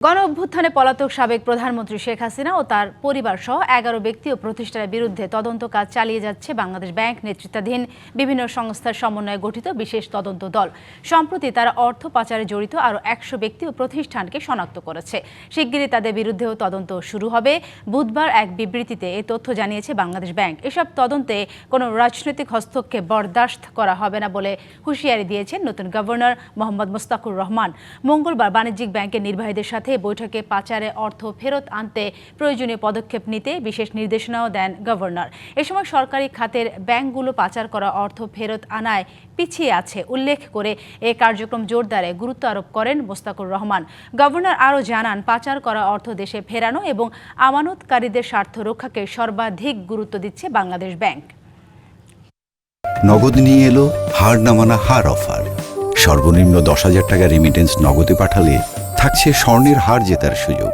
গণঅভ্যুত্থানে পলাতক সাবেক প্রধানমন্ত্রী শেখ হাসিনা ও তার পরিবারসহ ১১ ব্যক্তি ও প্রতিষ্ঠানের বিরুদ্ধে তদন্ত কাজ চালিয়ে যাচ্ছে বাংলাদেশ ব্যাংক নেতৃত্বাধীন বিভিন্ন সংস্থার সমন্বয়ে গঠিত বিশেষ তদন্ত দল। সম্প্রতি তারা অর্থ পাচারে জড়িত আরও ১০০ ব্যক্তি ও প্রতিষ্ঠানকে শনাক্ত করেছে। শিগগিরই তাদের বিরুদ্ধেও তদন্ত শুরু হবে। বুধবার এক বিবৃতিতে এই তথ্য জানিয়েছে বাংলাদেশ ব্যাংক। এসব তদন্তে কোনো রাজনৈতিক হস্তক্ষেপ বরদাস্ত করা হবে না বলে হুঁশিয়ারি দিয়েছেন নতুন গভর্নর মোহাম্মদ মুস্তাকুর রহমান। মঙ্গলবার বাণিজ্যিক ব্যাংকের নির্বাহীদের সাথে বৈঠকে পাচারে অর্থ ফেরত আনতে প্রয়োজনীয় পদক্ষেপ নিতে বিশেষ নির্দেশনাও দেন গভর্নর। এ সময় সরকারি খাতের ব্যাংকগুলো পাচার করা অর্থ ফেরত আনায় পিছিয়ে আছে উল্লেখ করে এ কার্যক্রম জোরদারে গুরুত্ব আরোপ করেন মুস্তাকুর রহমান। গভর্নর আরও জানান, পাচার করা অর্থ দেশে ফেরানো এবং আমানতকারীদের স্বার্থ রক্ষাকে সর্বাধিক গুরুত্ব দিচ্ছে বাংলাদেশ ব্যাংক। নগদ নিয়ে এলো হার না মানা হার অফার। সর্বনিম্ন ১০,০০০ টাকা রেমিটেন্স নগদে পাঠালে থাকছে স্বর্ণের হার জেতার সুযোগ।